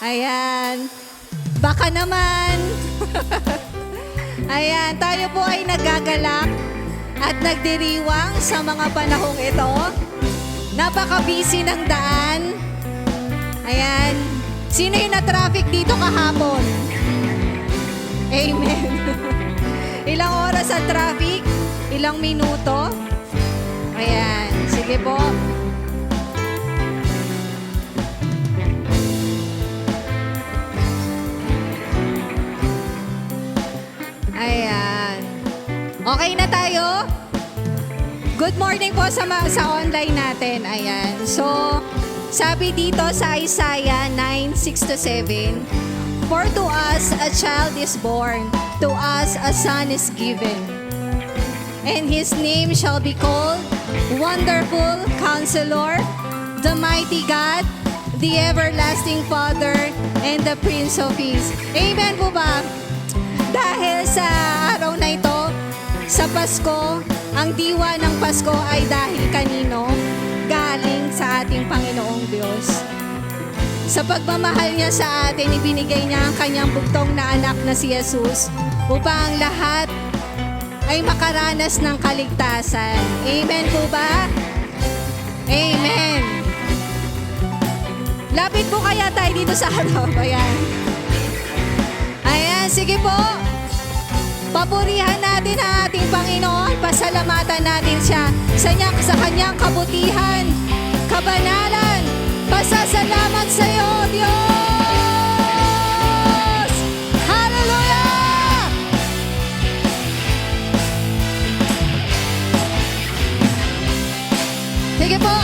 Ayan. Baka naman. Ayan, tayo po ay nagagalak at nagdiriwang sa mga panahong ito. Napaka-busy ng daan. Ayan. Sino yung na-traffic dito kahapon? Amen. Ilang oras sa traffic? Ilang minuto? Ayan. Sige po. Ayan. Okay na tayo? Good morning po sa online natin. Ayan. So, sabi dito sa Isaiah 9:6-7, "For to us a child is born, to us a son is given, and his name shall be called Wonderful Counselor, the Mighty God, the Everlasting Father, and the Prince of Peace." Amen po ba? Dahil sa araw na ito, sa Pasko, ang diwa ng Pasko ay dahil kanino? Galing sa ating Panginoong Diyos. Sa pagmamahal niya sa atin, ibinigay niya ang kanyang bugtong na anak na si Jesus upang lahat ay makaranas ng kaligtasan. Amen po ba? Amen. Lapit po kaya tayo dito sa harap. Ayan. Ayan, sige po. Papurihan natin ang ating Panginoon. Pasalamatan natin siya sa kanyang kabutihan, kabanalan. Pasasalamat sa iyo, Diyos! Hallelujah! Sige po.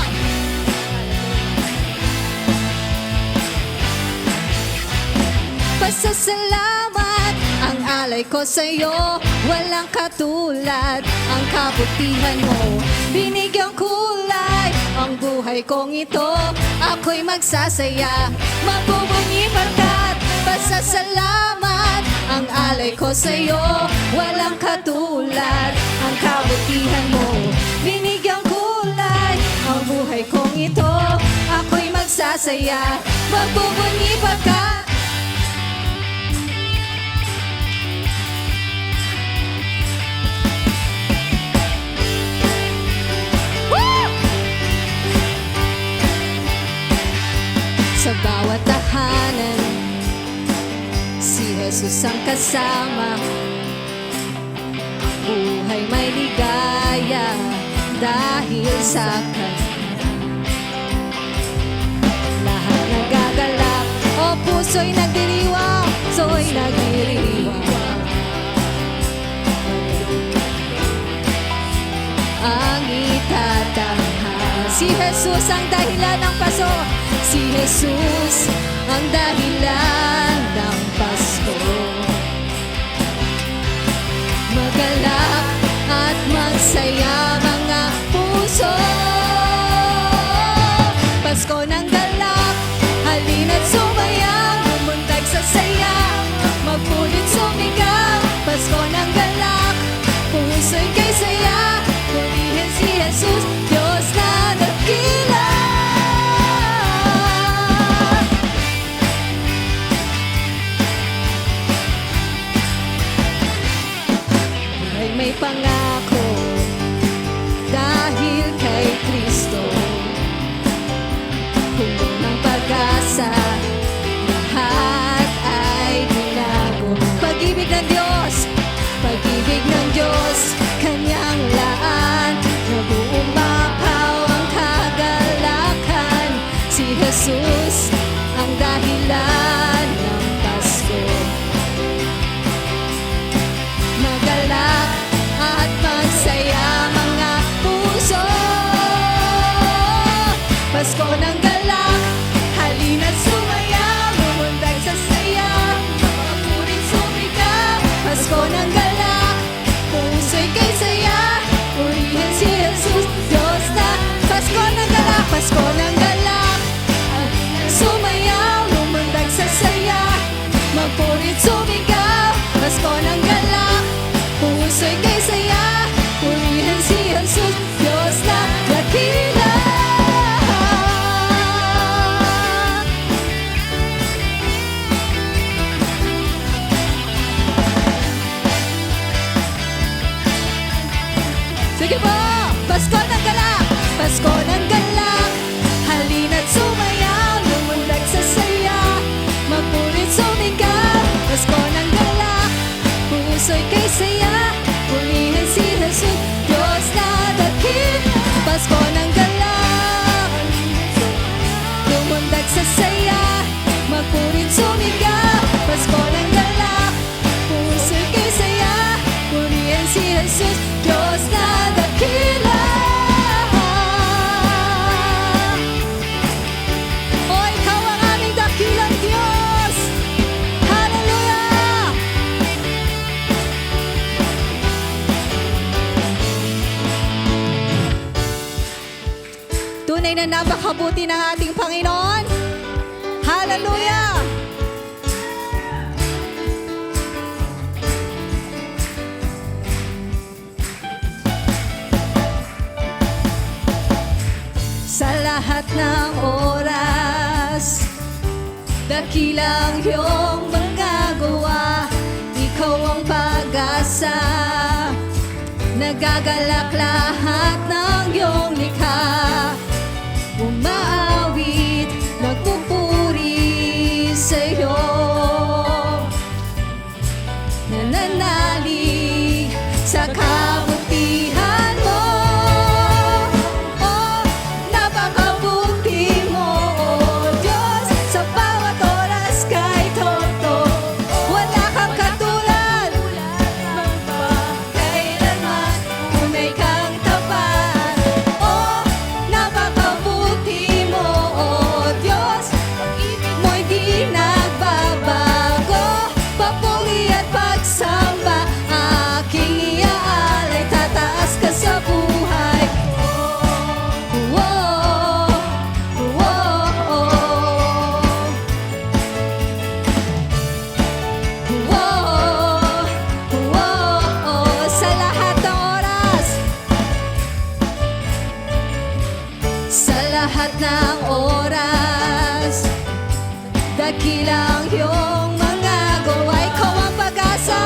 Pasasalamat ang alay ko sa iyo, walang katulad ang kabutihan mo. Binigyang kulay ang buhay kong ito, ako'y magsasaya, mabubunyi barkat. Pasasalamat ang alay ko sa iyo, walang katulad ang kabutihan mo. Binigyang kulay ang buhay kong ito, ako'y magsasaya, mabubunyi barkat. Sa bawat tahanan, si Jesus ang kasama. Buhay may ligaya dahil sa Kanya. Lahat nagagalak, o puso'y nagdiriwang, so'y nagdiriwang. Ang itatangha, si Jesus ang dahilan ng Pasko. Si Jesus ang dahilan ng Pasko. Magalak at magsaya mga puso. Pasko ng galak, halina't sumayang, bumundag sa saya, magpulit sumigaw. Pasko ng galak, puso'y kay saya, purihin si Jesus, Diyos na dakila. May pangako dahil kay Kristo, puno ng pag-asa, lahat ay binago. Pag-ibig ng Diyos, pag-ibig ng Diyos, kanyang laan, nag-uumapaw ang kagalakan. Si Jesus ang dahilan ng Pasko. Magalak at magsaya mga puso. Pasko ng galak, halina't sumayaw, bumundag sa saya, mapurit sumigaw. Pasko ng galak, puso'y kay saya, purihin si Jesus, Diyos na. Pasko ng galak, Pasko ng galak, sumayaw, bumundag sa saya, magpurit sumigaw. Pasko ng galak, puso'y kay saya, purihin si Jesus, Diyos na dakila. na napakabuti ng ating Panginoon. Hallelujah! Sa lahat ng oras, dakilang iyong magagawa. Ikaw ang pag-asa, nagagalak lahat ng iyong likha. Umaawit, nagpupuri sa'yo, nananalig sa kabutihan mo. Oh, napakabuti mo, oh Diyos, sa bawat oras kay totoo. Wala kang katulad, kailanman tunay kang tapat. Oh, napakabuti mo, oh Diyos, pag-ibig mo'y di nagbabago. Papuri at pagsamba, aking iaalay, tataas ka sa buhay ko. Oh, oh, oh, sa lahat ng oras, sa lahat ng oras, dakilang iyong mga gawa. Ikaw ang pag-asa,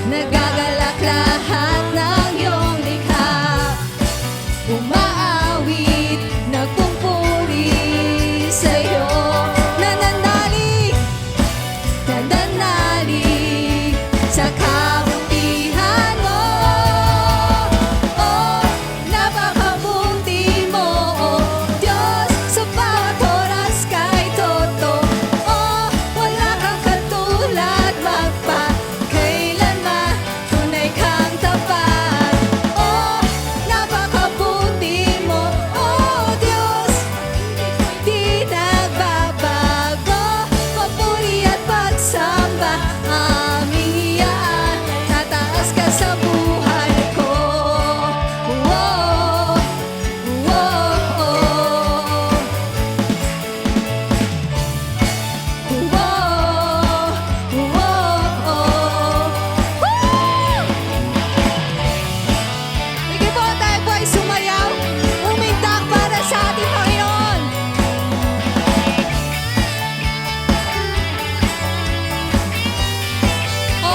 nagagalak lahat ng iyong likha. Umaawit, nagpupuri sa'yo, nananalig sa kabutihan mo. Oh, napakabuti mo, oh Diyos, sa bawat oras kay totoo. Oh, wala kang katulad, magpakailanman tunay kang tapat. Oh, napakabuti mo, oh Diyos, di nagbabago. Papuri at pagsamba, aming iyaan, tataas ka sa buhay ko. Oh, oh, oh. Sige po, tayo po ay sumayaw, umintak para sa ating Panginoon. O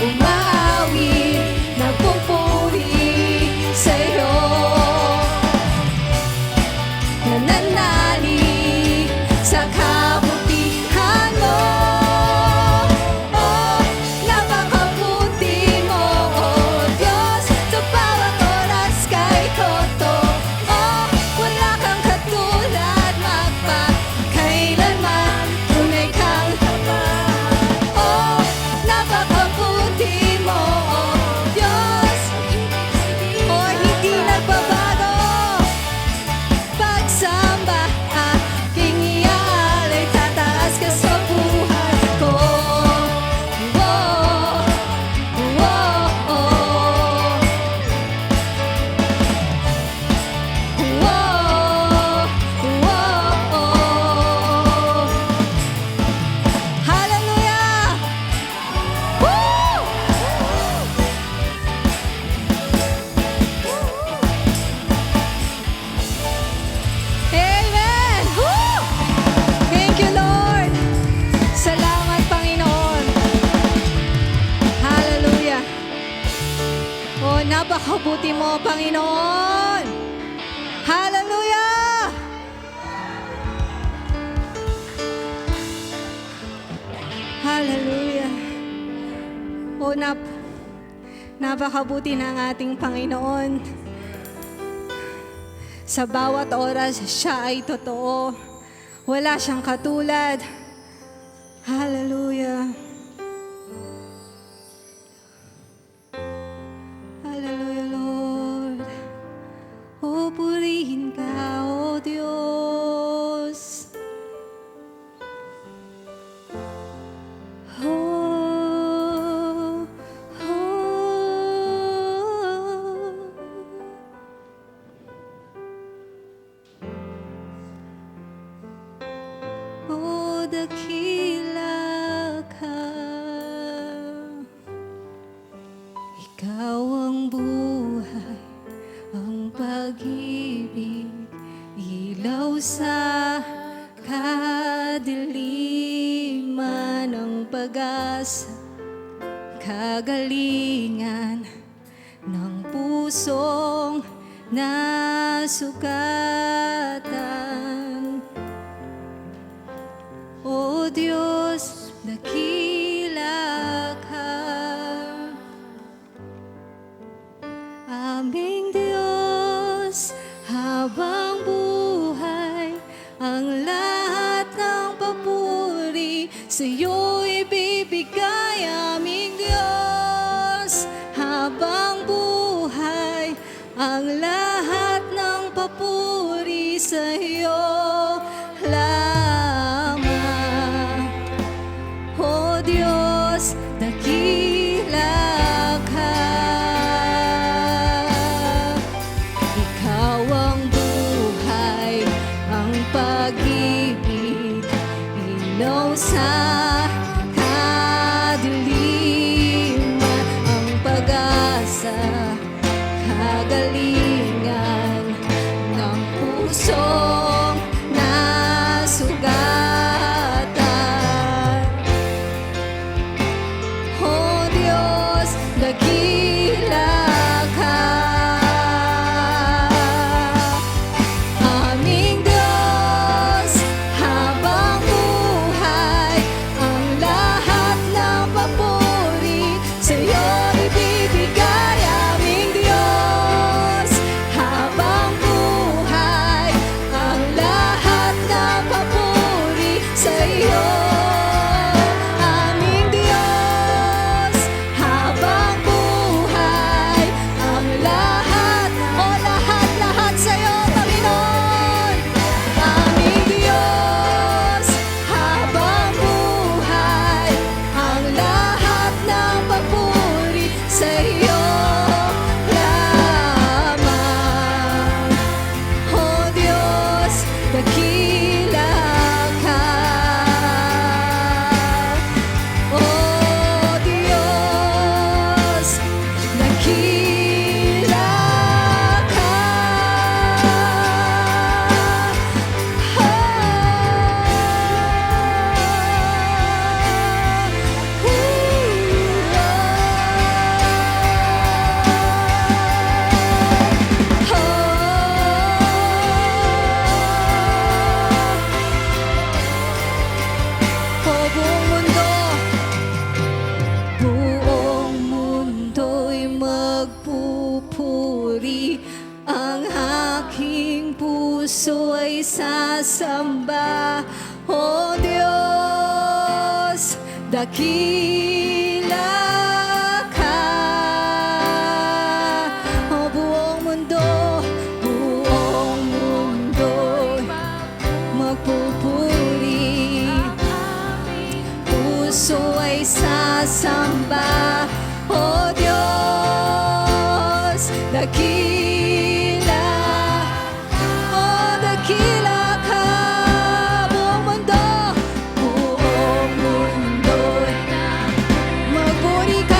umaawit, nagpupuri sa'yo, nananalig sa kabutihan mo. Oh, napakabuti mo, oh Diyos, sa bawat oras kay totoo. Oh, wala kang katulad, magpakailanman tunay kang tapat. Oh, napakabuti mo, oh Diyos, oh hindi nagbabago. Pagsamba, aking iaalay, tataas ka sa buhay ko. Oh, oh, oh. Hallelujah! Woo! Amen! Woo! Thank you, Lord. Salamat, Panginoon. Hallelujah. Oh, napakabuti mo, Panginoon. Hallelujah! Hallelujah. Oh, napakabuti ng ating Panginoon. Sa bawat oras, siya ay totoo. Wala siyang katulad. Hallelujah. Hallelujah, Lord. O purihin ka, O Diyos. Oh, oh. dakila ka. Ikaw ang buhay, ang pag-ibig, ilaw sa kadiliman ng pag-asa, kagalingan ng pusong nasugatan. O Diyos, dakila ka. Aming Diyos, habang buhay, ang lahat ng papuri sa'yo ibibigay. Aming Diyos, habang buhay, ang lahat ng papuri sa'yo lamang. O Diyos, dakila ka. Ikaw ang buhay, ang pag-ibig, ilaw sa kadiliman, ang pag-asa, kagalingan ng pusong nasugatan. O Diyos, dakila ka. Aming Diyos, habang buhay, ang lahat ng papuri sa'yo ibibigay. Aming Diyos, habang buhay, ang lahat ng papuri sa'yo. Aming Diyos, habang buhay, ang lahat, o lahat sa'yo, Panginoon. Aming Diyos, habang buhay, ang lahat ng papuri sa'yo lamang. O Diyos, dakila ka. O Diyos, dakila ka. Buong mundo'y magpupuri, ang aking puso ay sasamba. O Diyos, dakila ka. O buong mundo'y magpupuri, puso ay sasamba. O Diyos, dakila, o dakila ka. Buong mundo'y magpuri ka.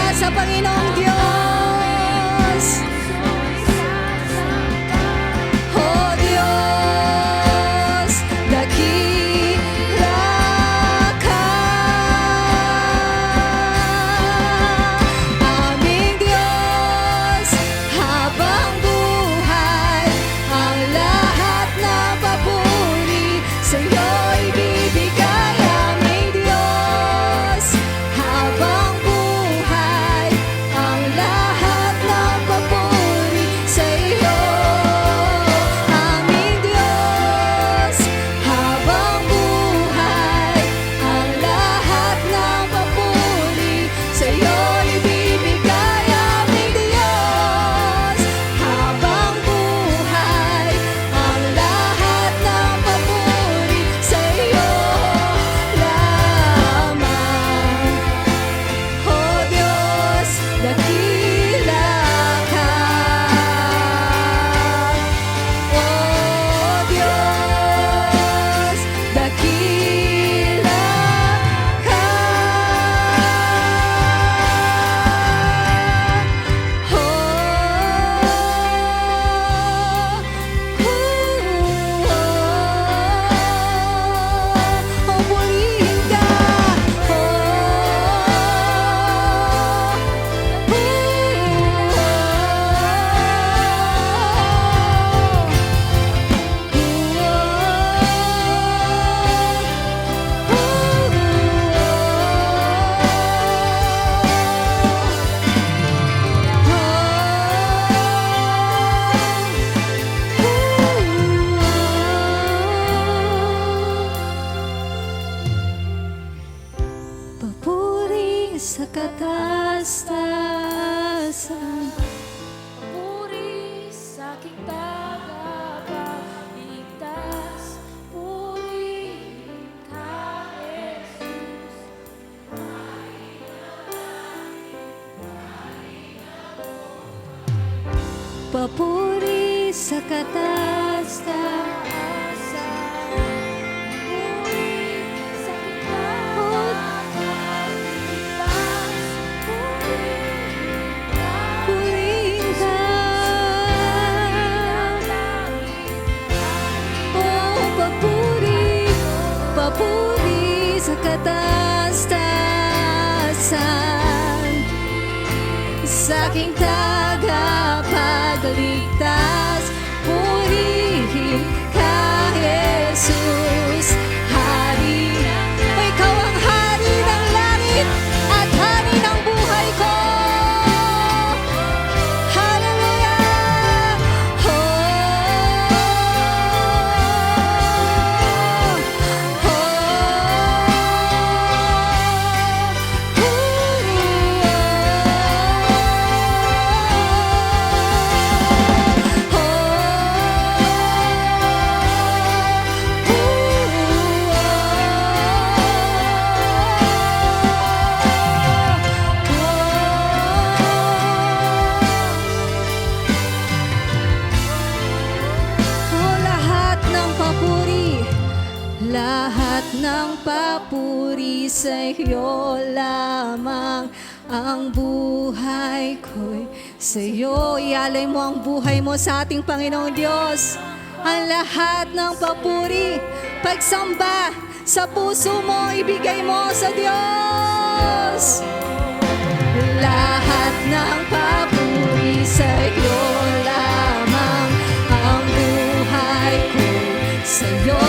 aking tagapagligtas. Purihin ka, Jesus, Hari. O ikaw ang Hari ng langit at Hari ng buhay ko. Hallelujah! Lahat ng papuri sa iyo lamang, ang buhay ko'y sa iyo. Ialay mo ang buhay mo sa ating Panginoong Diyos. Ang lahat ng papuri, pagsamba sa puso mo, ibigay mo sa Diyos. Lahat ng papuri sa iyo lamang, ang buhay ko'y sa iyo.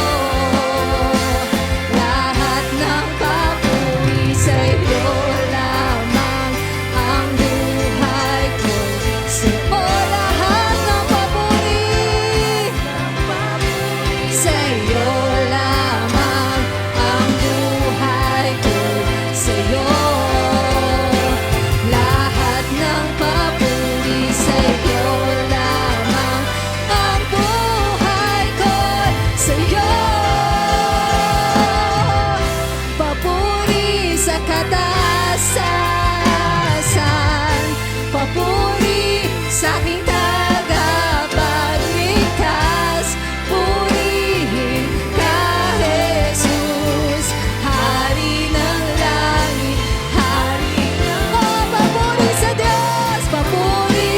Papuri sa aking tagapagligtas. Purihin ka, Jesus, Hari ng langit, Hari ng... Oh, papuri sa Diyos, papuri.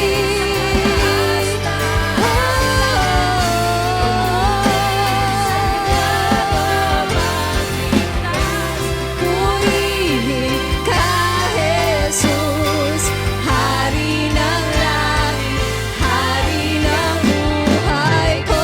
Purihin ka, Jesus, Hari ng langit, Hari ng buhay ko.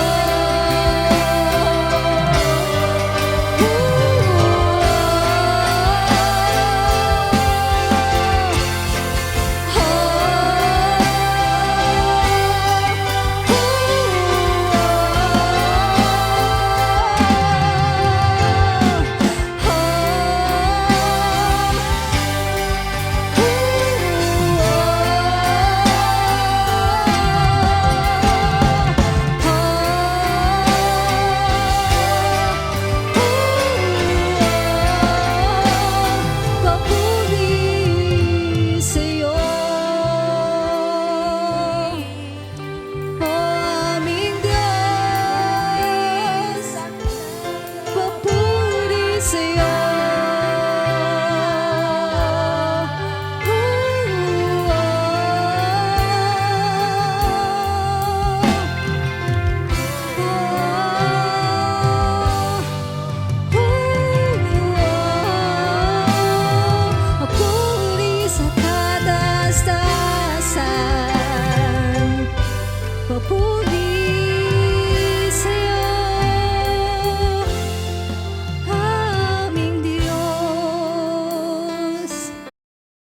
Papuri sa'yo, O aming Diyos. Papuri sa'yo. Papuri sa kataas-taasan, papuri